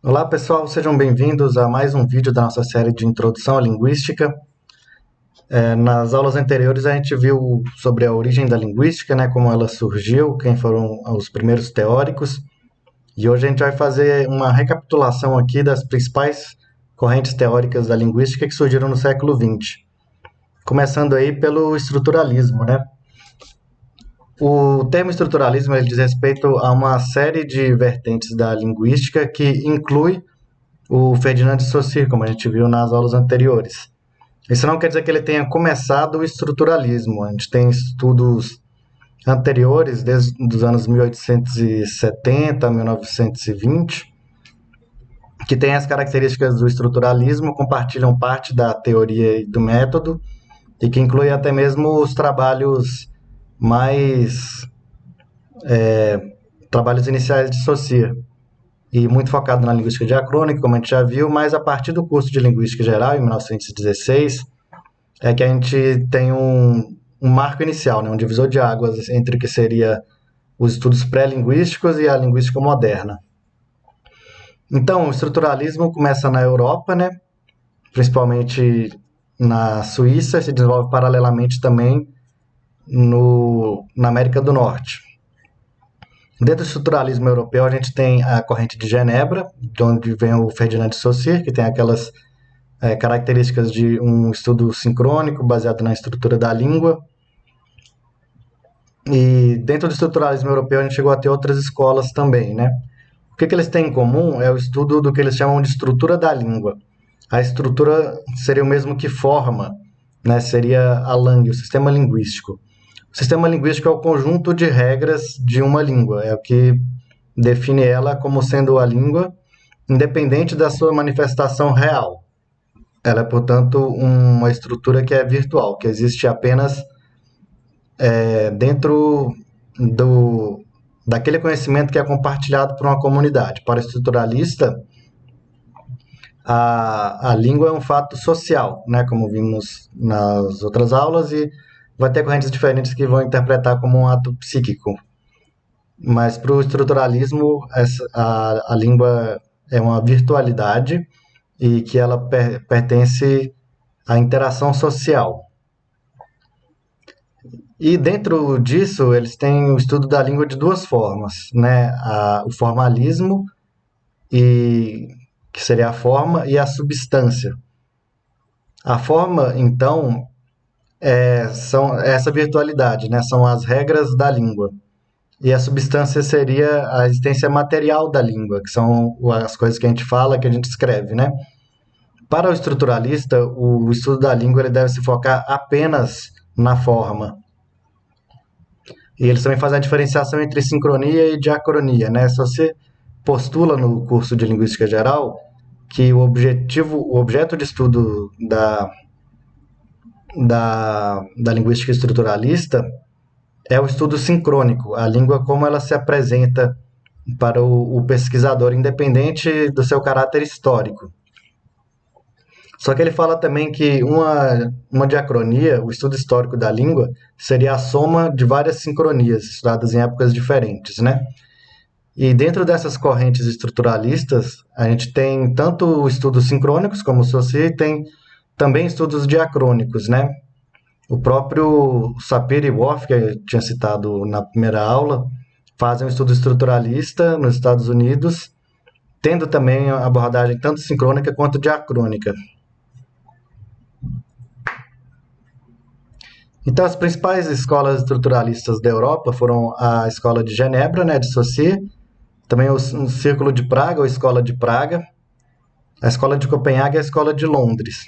Olá pessoal, sejam bem-vindos a mais um vídeo da nossa série de Introdução à Linguística. Nas aulas anteriores a gente viu sobre a origem da linguística, né, como ela surgiu, quem foram os primeiros teóricos. E hoje a gente vai fazer uma recapitulação aqui das principais correntes teóricas da linguística que surgiram no século XX. Começando aí pelo estruturalismo, né? O termo estruturalismo ele diz respeito a uma série de vertentes da linguística que inclui o Ferdinand de Saussure, como a gente viu nas aulas anteriores. Isso não quer dizer que ele tenha começado o estruturalismo. A gente tem estudos anteriores, desde os anos 1870 a 1920, que têm as características do estruturalismo, compartilham parte da teoria e do método, e que inclui até mesmo os trabalhos trabalhos iniciais de Saussure, e muito focado na linguística diacrônica, como a gente já viu, mas a partir do curso de Linguística Geral, em 1916, é que a gente tem um marco inicial, né, um divisor de águas entre o que seria os estudos pré-linguísticos e a linguística moderna. Então, o estruturalismo começa na Europa, né, principalmente na Suíça, e se desenvolve paralelamente também na América do Norte. Dentro do estruturalismo europeu, a gente tem a corrente de Genebra, de onde vem o Ferdinand de Saussure, que tem aquelas características de um estudo sincrônico, baseado na estrutura da língua. E dentro do estruturalismo europeu, a gente chegou a ter outras escolas também, né? O que eles têm em comum é o estudo do que eles chamam de estrutura da língua. A estrutura seria o mesmo que forma, né? Seria a langue, o sistema linguístico. O sistema linguístico é o conjunto de regras de uma língua, é o que define ela como sendo a língua, independente da sua manifestação real. Ela é, portanto, uma estrutura que é virtual, que existe apenas dentro daquele conhecimento que é compartilhado por uma comunidade. Para o estruturalista, a língua é um fato social, né, como vimos nas outras aulas, e vai ter correntes diferentes que vão interpretar como um ato psíquico. Mas para o estruturalismo, a língua é uma virtualidade e que ela pertence à interação social. E dentro disso, eles têm o estudo da língua de duas formas, né? O formalismo, que seria a forma, e a substância. A forma, então, são essa virtualidade, né? São as regras da língua. E a substância seria a existência material da língua, que são as coisas que a gente fala, que a gente escreve, né? Para o estruturalista, o estudo da língua ele deve se focar apenas na forma. E eles também fazem a diferenciação entre sincronia e diacronia, né? Se você postula no curso de Linguística Geral que o objeto de estudo da linguística estruturalista é o estudo sincrônico, a língua como ela se apresenta para o pesquisador, independente do seu caráter histórico. Só que ele fala também que uma diacronia, o estudo histórico da língua, seria a soma de várias sincronias, estudadas em épocas diferentes, né? E dentro dessas correntes estruturalistas, a gente tem tanto estudos sincrônicos, como o Saussure, tem também estudos diacrônicos, né? O próprio Sapir e Whorf, que eu tinha citado na primeira aula, fazem um estudo estruturalista nos Estados Unidos, tendo também a abordagem tanto sincrônica quanto diacrônica. Então, as principais escolas estruturalistas da Europa foram a Escola de Genebra, né, de Saussure, também o Círculo de Praga, ou Escola de Praga, a Escola de Copenhague e a Escola de Londres.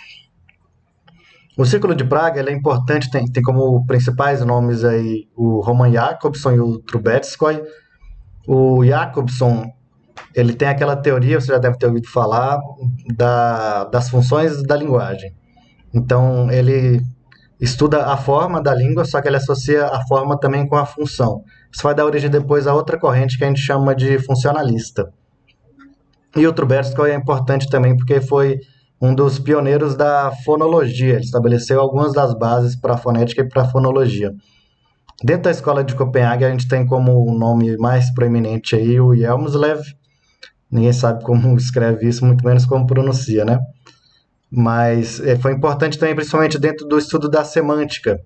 O Círculo de Praga ele é importante, tem como principais nomes aí o Roman Jakobson e o Trubetskoy. O Jakobson ele tem aquela teoria, você já deve ter ouvido falar, das funções da linguagem. Então, ele estuda a forma da língua, só que ele associa a forma também com a função. Isso vai dar origem depois a outra corrente que a gente chama de funcionalista. E o Trubetskoy é importante também porque foi um dos pioneiros da fonologia. Ele estabeleceu algumas das bases para a fonética e para a fonologia. Dentro da Escola de Copenhague, a gente tem como nome mais proeminente aí o Hjelmslev, Ninguém sabe como escreve isso, muito menos como pronuncia, né? Mas foi importante também, principalmente dentro do estudo da semântica,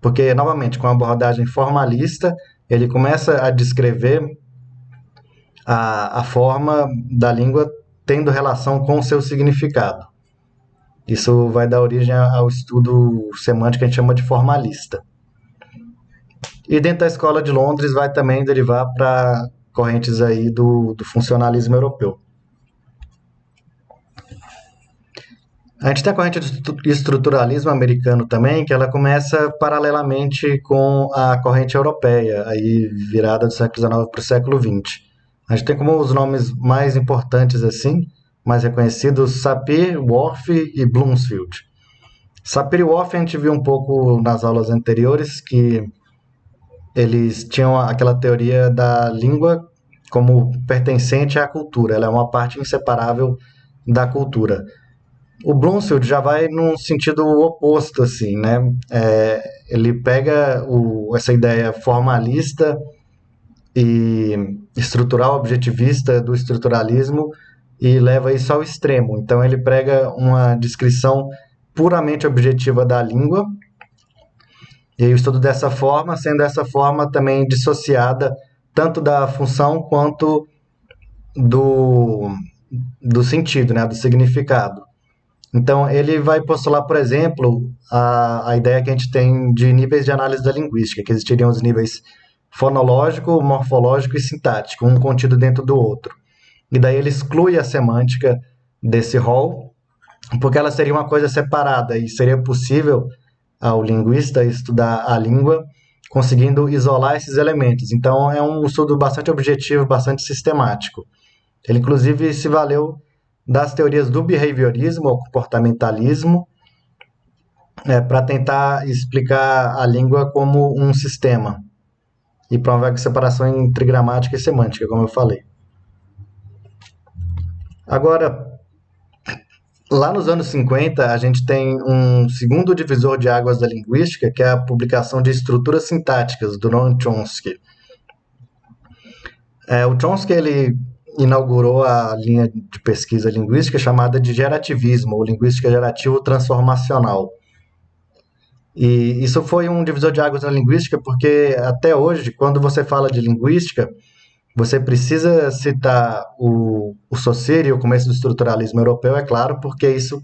porque, novamente, com a abordagem formalista, ele começa a descrever a forma da língua tendo relação com o seu significado. Isso vai dar origem ao estudo semântico que a gente chama de formalista. E dentro da Escola de Londres vai também derivar para correntes aí do funcionalismo europeu. A gente tem a corrente de estruturalismo americano também, que ela começa paralelamente com a corrente europeia, aí virada do século XIX para o século XX. A gente tem como os nomes mais importantes assim, mais reconhecidos, Sapir, Whorf e Bloomfield. Sapir e Whorf a gente viu um pouco nas aulas anteriores, que eles tinham aquela teoria da língua como pertencente à cultura, ela é uma parte inseparável da cultura. O Bloomfield já vai num sentido oposto, assim, né? Ele pega essa ideia formalista e estrutural, objetivista do estruturalismo e leva isso ao extremo. Então ele prega uma descrição puramente objetiva da língua e o estudo dessa forma, sendo essa forma também dissociada tanto da função quanto do sentido, né? Do significado. Então, ele vai postular, por exemplo, a ideia que a gente tem de níveis de análise da linguística, que existiriam os níveis fonológico, morfológico e sintático, um contido dentro do outro. E daí ele exclui a semântica desse rol, porque ela seria uma coisa separada e seria possível ao linguista estudar a língua conseguindo isolar esses elementos. Então, é um estudo bastante objetivo, bastante sistemático. Ele, inclusive, se valeu das teorias do behaviorismo ou comportamentalismo para tentar explicar a língua como um sistema e promover a separação entre gramática e semântica, como eu falei. Agora, lá nos anos 50, a gente tem um segundo divisor de águas da linguística, que é a publicação de Estruturas Sintáticas, do Noam Chomsky. O Chomsky, ele inaugurou a linha de pesquisa linguística chamada de gerativismo, ou linguística gerativo transformacional. E isso foi um divisor de águas na linguística, porque até hoje, quando você fala de linguística, você precisa citar o Saussure e o começo do estruturalismo europeu, é claro, porque é isso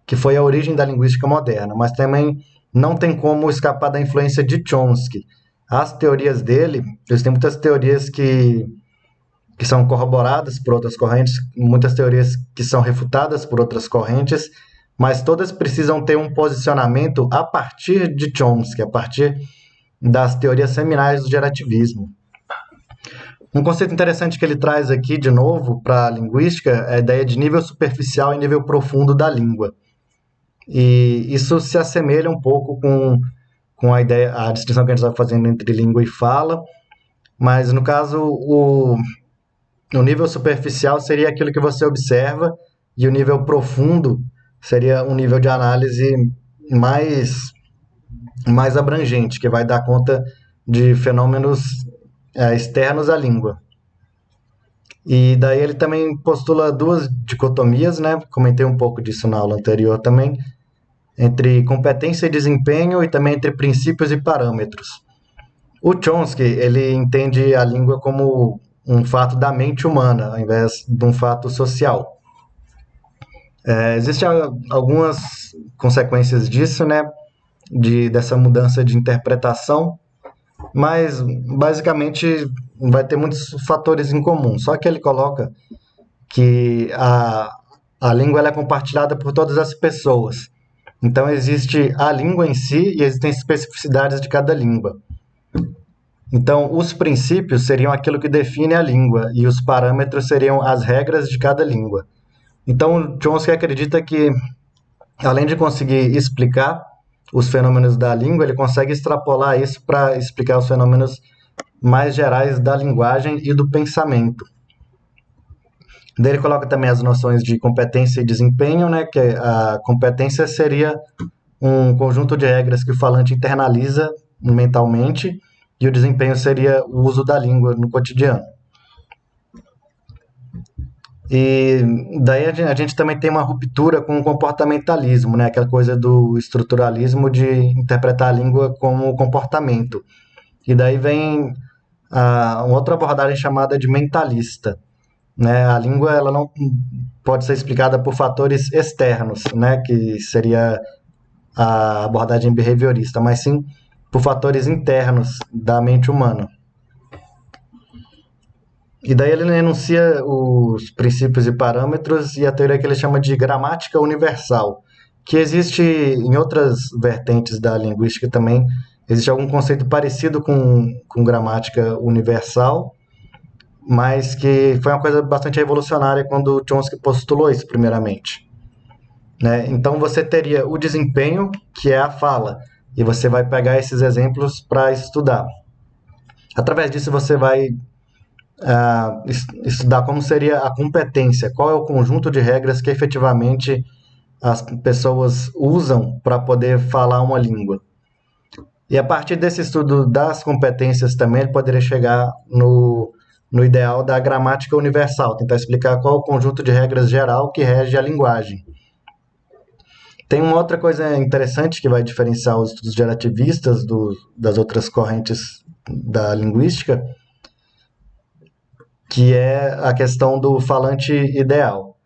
que foi a origem da linguística moderna, mas também não tem como escapar da influência de Chomsky. As teorias dele, eles têm muitas teorias que são corroboradas por outras correntes, muitas teorias que são refutadas por outras correntes, mas todas precisam ter um posicionamento a partir de Chomsky, a partir das teorias seminais do gerativismo. Um conceito interessante que ele traz aqui, de novo, para a linguística, é a ideia de nível superficial e nível profundo da língua. E isso se assemelha um pouco com a distinção que a gente está fazendo entre língua e fala, mas, no caso, o nível superficial seria aquilo que você observa e o nível profundo seria um nível de análise mais abrangente, que vai dar conta de fenômenos externos à língua. E daí ele também postula duas dicotomias, né? Comentei um pouco disso na aula anterior também, entre competência e desempenho e também entre princípios e parâmetros. O Chomsky, ele entende a língua como um fato da mente humana, ao invés de um fato social. Existem algumas consequências disso, né? Dessa mudança de interpretação, mas basicamente vai ter muitos fatores em comum. Só que ele coloca que a língua ela é compartilhada por todas as pessoas. Então existe a língua em si e existem especificidades de cada língua. Então, os princípios seriam aquilo que define a língua e os parâmetros seriam as regras de cada língua. Então, Chomsky acredita que, além de conseguir explicar os fenômenos da língua, ele consegue extrapolar isso para explicar os fenômenos mais gerais da linguagem e do pensamento. Daí ele coloca também as noções de competência e desempenho, né? Que a competência seria um conjunto de regras que o falante internaliza mentalmente, e o desempenho seria o uso da língua no cotidiano. E daí a gente também tem uma ruptura com o comportamentalismo, né? Aquela coisa do estruturalismo de interpretar a língua como comportamento. E daí vem uma outra abordagem chamada de mentalista, né? A língua ela não pode ser explicada por fatores externos, né? Que seria a abordagem behaviorista, mas sim por fatores internos da mente humana. E daí ele enuncia os princípios e parâmetros e a teoria que ele chama de gramática universal, que existe em outras vertentes da linguística também. Existe algum conceito parecido com gramática universal, mas que foi uma coisa bastante revolucionária quando Chomsky postulou isso primeiramente. Né? Então você teria o desempenho, que é a fala, e você vai pegar esses exemplos para estudar. Através disso você vai estudar como seria a competência, qual é o conjunto de regras que efetivamente as pessoas usam para poder falar uma língua. E a partir desse estudo das competências também, ele poderia chegar no ideal da gramática universal, tentar explicar qual é o conjunto de regras geral que rege a linguagem. Tem uma outra coisa interessante que vai diferenciar os estudos gerativistas das outras correntes da linguística, que é a questão do falante ideal.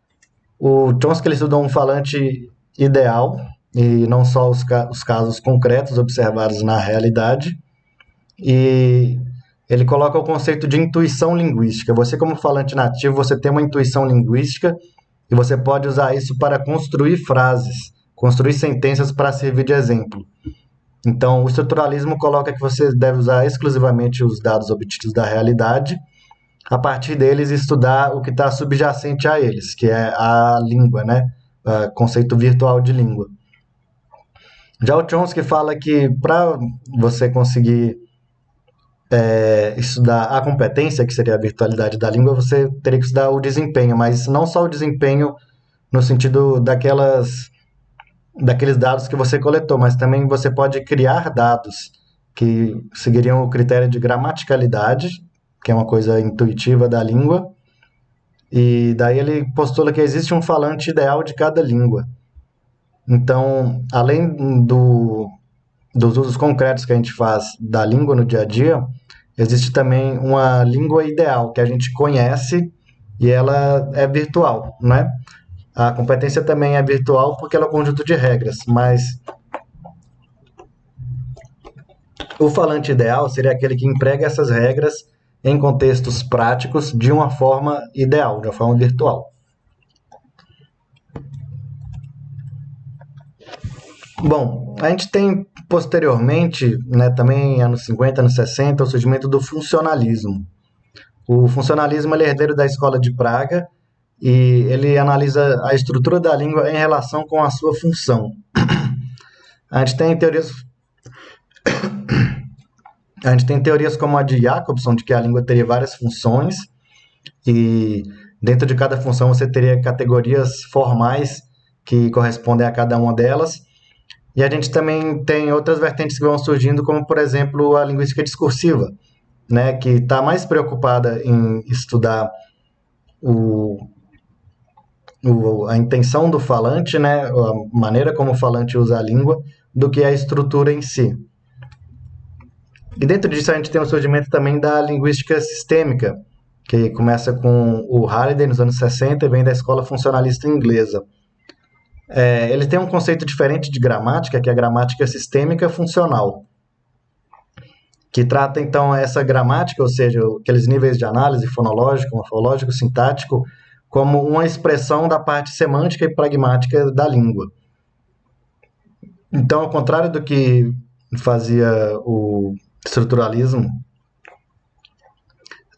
O Chomsky ele estudou um falante ideal, e não só os casos concretos observados na realidade, e ele coloca o conceito de intuição linguística. Você, como falante nativo, você tem uma intuição linguística e você pode usar isso para construir frases, construir sentenças para servir de exemplo. Então, o estruturalismo coloca que você deve usar exclusivamente os dados obtidos da realidade, a partir deles estudar o que está subjacente a eles, que é a língua, né? O conceito virtual de língua. Já o Chomsky fala que para você conseguir estudar a competência, que seria a virtualidade da língua, você teria que estudar o desempenho, mas não só o desempenho no sentido daqueles dados que você coletou, mas também você pode criar dados que seguiriam o critério de gramaticalidade, que é uma coisa intuitiva da língua, e daí ele postula que existe um falante ideal de cada língua. Então, além dos usos concretos que a gente faz da língua no dia a dia, existe também uma língua ideal que a gente conhece e ela é virtual, né? A competência também é virtual porque ela é um conjunto de regras, mas o falante ideal seria aquele que emprega essas regras em contextos práticos de uma forma ideal, de uma forma virtual. Bom, a gente tem posteriormente, né, também anos 50, anos 60, o surgimento do funcionalismo. O funcionalismo é herdeiro da escola de Praga e ele analisa a estrutura da língua em relação com a sua função. A gente tem teorias, a gente tem teorias como a de Jacobson, de que a língua teria várias funções e dentro de cada função você teria categorias formais que correspondem a cada uma delas. E a gente também tem outras vertentes que vão surgindo, como, por exemplo, a linguística discursiva, né, que está mais preocupada em estudar a intenção do falante, né, a maneira como o falante usa a língua, do que a estrutura em si. E dentro disso a gente tem o surgimento também da linguística sistêmica, que começa com o Halliday nos anos 60 e vem da escola funcionalista inglesa. Ele tem um conceito diferente de gramática, que é a gramática sistêmica funcional, que trata então essa gramática, ou seja, aqueles níveis de análise fonológico, morfológico, sintático, como uma expressão da parte semântica e pragmática da língua. Então, ao contrário do que fazia o estruturalismo,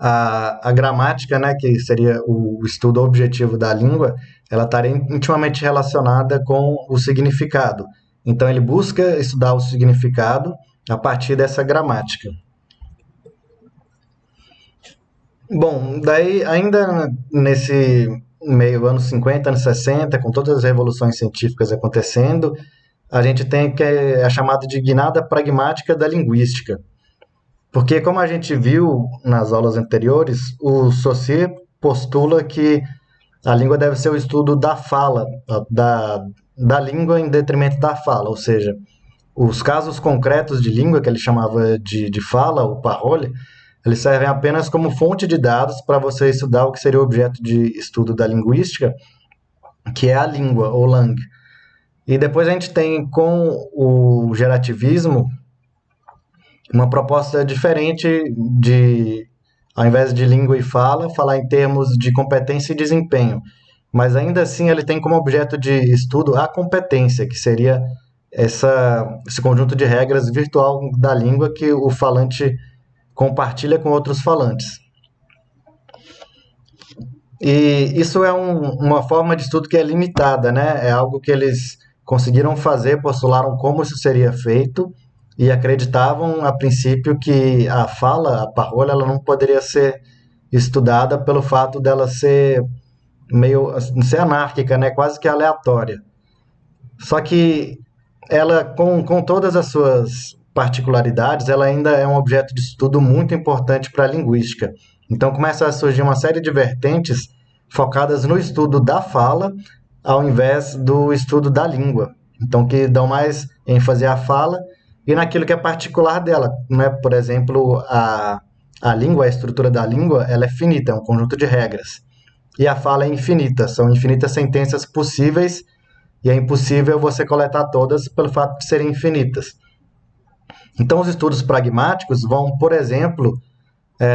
a gramática, né, que seria o estudo objetivo da língua, ela estaria intimamente relacionada com o significado. Então, ele busca estudar o significado a partir dessa gramática. Bom, daí ainda nesse meio anos 50, anos 60, com todas as revoluções científicas acontecendo, a gente tem que é a chamada de guinada pragmática da linguística. Porque, como a gente viu nas aulas anteriores, o Saussure postula que A língua deve ser o estudo da fala, da língua em detrimento da fala, ou seja, os casos concretos de língua, que ele chamava de fala, o parole, eles servem apenas como fonte de dados para você estudar o que seria o objeto de estudo da linguística, que é a língua, ou lang. E depois a gente tem, com o gerativismo, uma proposta diferente de, ao invés de língua e fala, falar em termos de competência e desempenho. Mas ainda assim ele tem como objeto de estudo a competência, que seria esse conjunto de regras virtual da língua que o falante compartilha com outros falantes. E isso é uma forma de estudo que é limitada, né? É algo que eles conseguiram fazer, postularam como isso seria feito e acreditavam a princípio que a fala, a parole, ela não poderia ser estudada pelo fato dela ser ser anárquica, né? Quase que aleatória. Só que ela, com todas as suas particularidades, ela ainda é um objeto de estudo muito importante para a linguística. Então começa a surgir uma série de vertentes focadas no estudo da fala, ao invés do estudo da língua. Então que dão mais ênfase à fala e naquilo que é particular dela, né? Por exemplo, a língua, a estrutura da língua, ela é finita, é um conjunto de regras. E a fala é infinita, são infinitas sentenças possíveis e é impossível você coletar todas pelo fato de serem infinitas. Então, os estudos pragmáticos vão, por exemplo,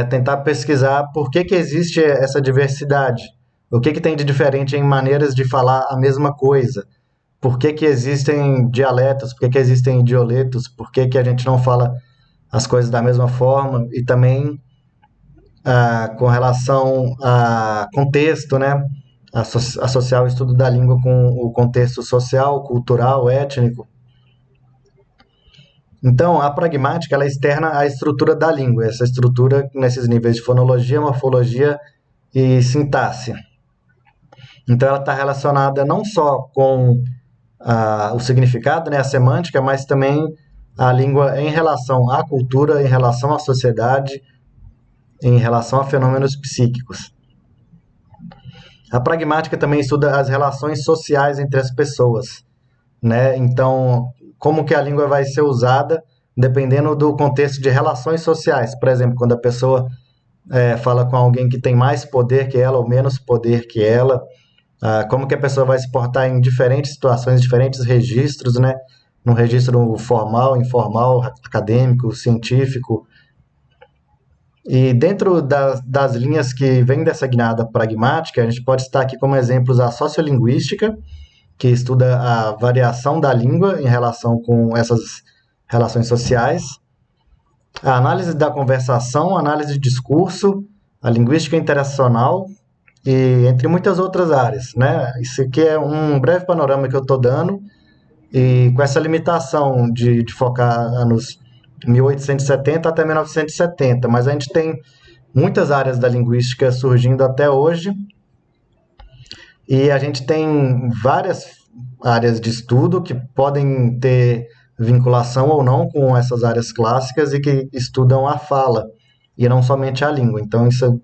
tentar pesquisar por que existe essa diversidade, o que tem de diferente em maneiras de falar a mesma coisa, por que existem dialetos, por que existem idioletos, por que a gente não fala as coisas da mesma forma, e também com relação a contexto, né? Associar o estudo da língua com o contexto social, cultural, étnico. Então, a pragmática ela externa a estrutura da língua, essa estrutura nesses níveis de fonologia, morfologia e sintaxe. Então, ela está relacionada não só com o significado, né, a semântica, mas também a língua em relação à cultura, em relação à sociedade, em relação a fenômenos psíquicos. A pragmática também estuda as relações sociais entre as pessoas, né? Então, como que a língua vai ser usada dependendo do contexto de relações sociais. Por exemplo, quando a pessoa fala com alguém que tem mais poder que ela ou menos poder que ela, como que a pessoa vai se portar em diferentes situações, diferentes registros, né? No registro formal, informal, acadêmico, científico. E dentro das linhas que vêm dessa guinada pragmática, a gente pode citar aqui como exemplos a sociolinguística, que estuda a variação da língua em relação com essas relações sociais, a análise da conversação, a análise de discurso, a linguística interacional e entre muitas outras áreas, né? Isso aqui é um breve panorama que eu estou dando e com essa limitação de focar anos 1870 até 1970, mas a gente tem muitas áreas da linguística surgindo até hoje e a gente tem várias áreas de estudo que podem ter vinculação ou não com essas áreas clássicas e que estudam a fala e não somente a língua. Então, isso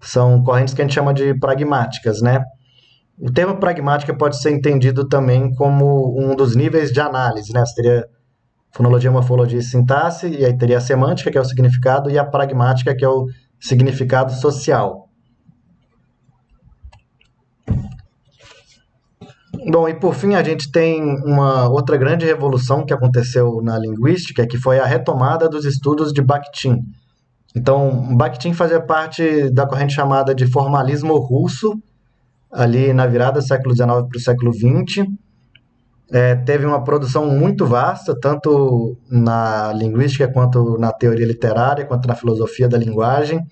são correntes que a gente chama de pragmáticas, né? O termo pragmática pode ser entendido também como um dos níveis de análise, né? Você teria fonologia, morfologia e sintaxe, e aí teria a semântica, que é o significado, e a pragmática, que é o significado social. Bom, e por fim a gente tem uma outra grande revolução que aconteceu na linguística, que foi a retomada dos estudos de Bakhtin. Então, Bakhtin fazia parte da corrente chamada de formalismo russo, ali na virada do século XIX para o século XX. Teve uma produção muito vasta, tanto na linguística, quanto na teoria literária, quanto na filosofia da linguagem.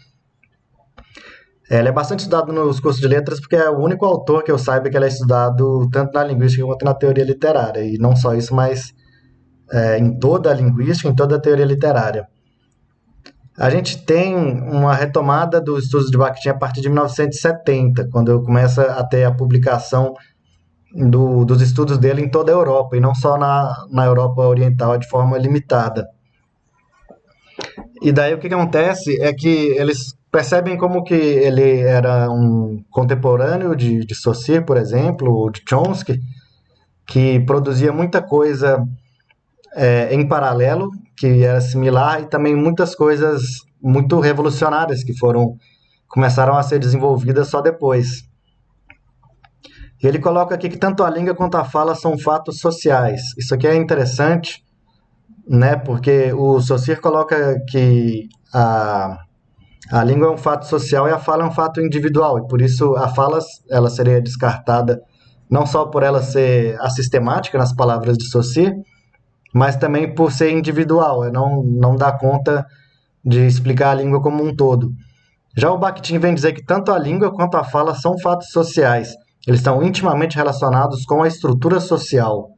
Ele é bastante estudado nos cursos de letras porque é o único autor que eu saiba que ele é estudado tanto na linguística quanto na teoria literária. E não só isso, mas em toda a linguística, em toda a teoria literária. A gente tem uma retomada dos estudos de Bakhtin a partir de 1970, quando começa a ter a publicação dos estudos dele em toda a Europa, e não só na Europa Oriental, de forma limitada. E daí o que acontece é que eles percebem como que ele era um contemporâneo de Saussure, por exemplo, ou de Chomsky, que produzia muita coisa em paralelo, que era similar, e também muitas coisas muito revolucionárias que começaram a ser desenvolvidas só depois. E ele coloca aqui que tanto a língua quanto a fala são fatos sociais. Isso aqui é interessante, né? Porque o Saussure coloca que a língua é um fato social e a fala é um fato individual. E por isso a fala ela seria descartada não só por ela ser assistemática nas palavras de Saussure, mas também por ser individual. Não dá conta de explicar a língua como um todo. Já o Bakhtin vem dizer que tanto a língua quanto a fala são fatos sociais. Eles estão intimamente relacionados com a estrutura social.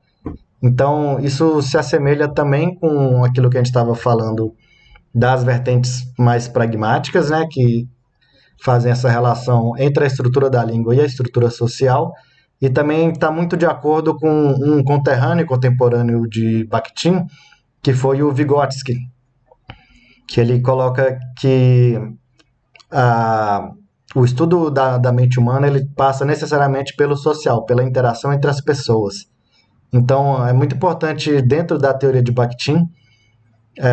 Então, isso se assemelha também com aquilo que a gente estava falando das vertentes mais pragmáticas, né, que fazem essa relação entre a estrutura da língua e a estrutura social, e também está muito de acordo com um conterrâneo contemporâneo de Bakhtin, que foi o Vygotsky, que ele coloca que o estudo da mente humana ele passa necessariamente pelo social, pela interação entre as pessoas. Então, é muito importante, dentro da teoria de Bakhtin,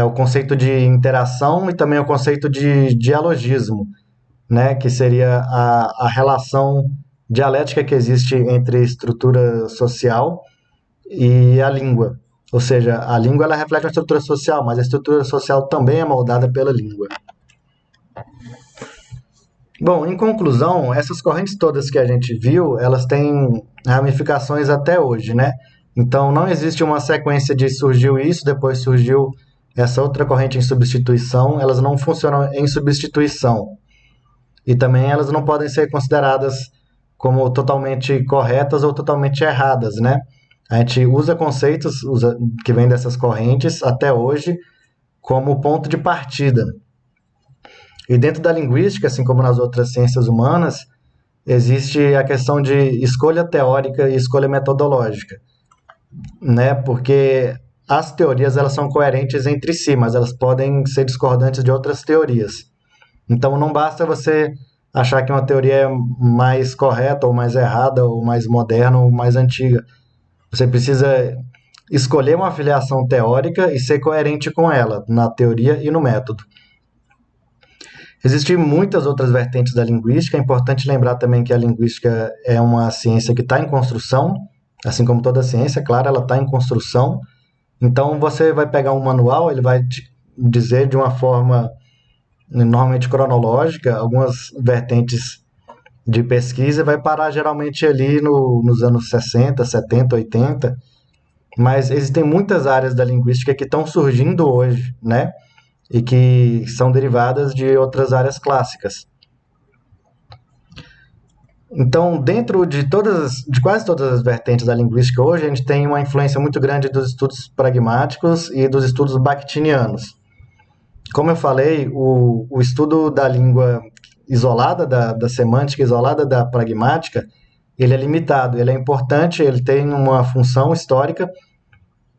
o conceito de interação e também o conceito de dialogismo, né, que seria a relação dialética que existe entre a estrutura social e a língua. Ou seja, a língua ela reflete uma estrutura social, mas a estrutura social também é moldada pela língua. Bom, em conclusão, essas correntes todas que a gente viu, elas têm ramificações até hoje, né? Então, não existe uma sequência de surgiu isso, depois surgiu essa outra corrente em substituição, elas não funcionam em substituição. E também elas não podem ser consideradas como totalmente corretas ou totalmente erradas, né? A gente usa conceitos que vêm dessas correntes até hoje como ponto de partida. E dentro da linguística, assim como nas outras ciências humanas, existe a questão de escolha teórica e escolha metodológica, né? Porque as teorias elas são coerentes entre si, mas elas podem ser discordantes de outras teorias. Então não basta você achar que uma teoria é mais correta ou mais errada ou mais moderna ou mais antiga. Você precisa escolher uma afiliação teórica e ser coerente com ela, na teoria e no método. Existem muitas outras vertentes da linguística. É importante lembrar também que a linguística é uma ciência que está em construção, assim como toda ciência, claro, ela está em construção. Então, você vai pegar um manual, ele vai te dizer de uma forma normalmente cronológica, algumas vertentes de pesquisa, vai parar geralmente ali nos anos 60, 70, 80, mas existem muitas áreas da linguística que estão surgindo hoje, né? E que são derivadas de outras áreas clássicas. Então, dentro de quase todas as vertentes da linguística hoje, a gente tem uma influência muito grande dos estudos pragmáticos e dos estudos bakhtinianos. Como eu falei, o estudo da língua isolada, da semântica isolada da pragmática, ele é limitado, ele é importante, ele tem uma função histórica,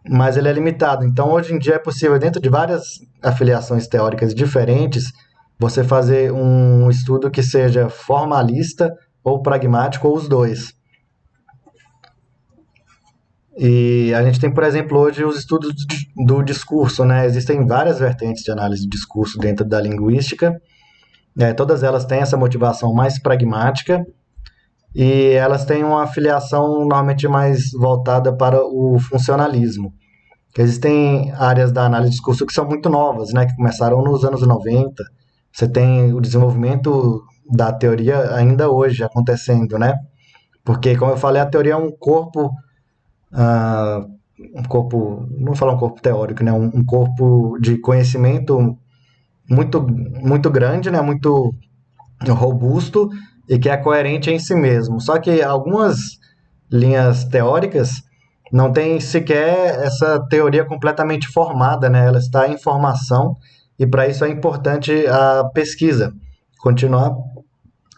mas ele é limitado. Então, hoje em dia é possível, dentro de várias afiliações teóricas diferentes, você fazer um estudo que seja formalista ou pragmático, ou os dois. E a gente tem, por exemplo, hoje os estudos do discurso, né? Existem várias vertentes de análise de discurso dentro da linguística. Todas elas têm essa motivação mais pragmática e elas têm uma afiliação normalmente mais voltada para o funcionalismo. Existem áreas da análise de discurso que são muito novas, né, que começaram nos anos 90. Você tem o desenvolvimento da teoria ainda hoje acontecendo, né? Porque, como eu falei, a teoria é um corpo, não vou falar um corpo teórico, né? Um corpo de conhecimento muito, muito grande, né? Muito robusto e que é coerente em si mesmo. Só que algumas linhas teóricas não têm sequer essa teoria completamente formada, né? Ela está em formação e para isso é importante a pesquisa, continuar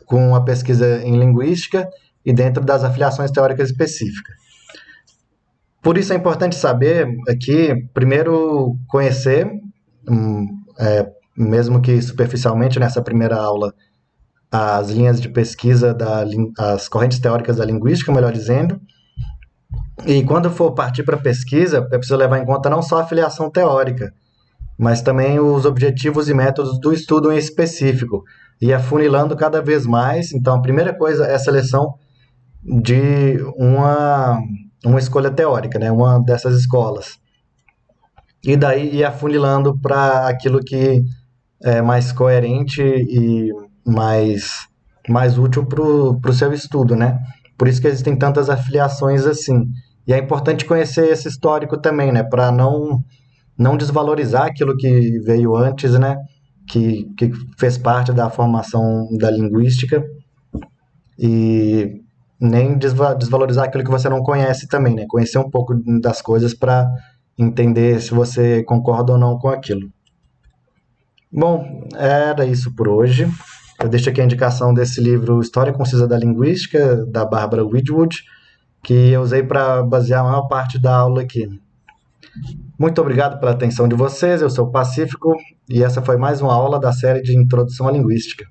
com a pesquisa em linguística e dentro das afiliações teóricas específicas. Por isso é importante saber aqui, primeiro, conhecer mesmo que superficialmente nessa primeira aula, as linhas de pesquisa, as correntes teóricas da linguística, melhor dizendo. E quando for partir para pesquisa, é preciso levar em conta não só a filiação teórica, mas também os objetivos e métodos do estudo em específico, e afunilando cada vez mais. Então, a primeira coisa é a seleção de uma escolha teórica, né? Uma dessas escolas. E daí ir afunilando para aquilo que é mais coerente e mais útil para o seu estudo, né? Por isso que existem tantas afiliações assim. E é importante conhecer esse histórico também, né? Para não desvalorizar aquilo que veio antes, né? Que fez parte da formação da linguística e nem desvalorizar aquilo que você não conhece também, né? Conhecer um pouco das coisas para entender se você concorda ou não com aquilo. Bom, era isso por hoje. Eu deixo aqui a indicação desse livro História Concisa da Linguística, da Barbara Wedgwood, que eu usei para basear a maior parte da aula aqui. Muito obrigado pela atenção de vocês, eu sou o Pacífico e essa foi mais uma aula da série de Introdução à Linguística.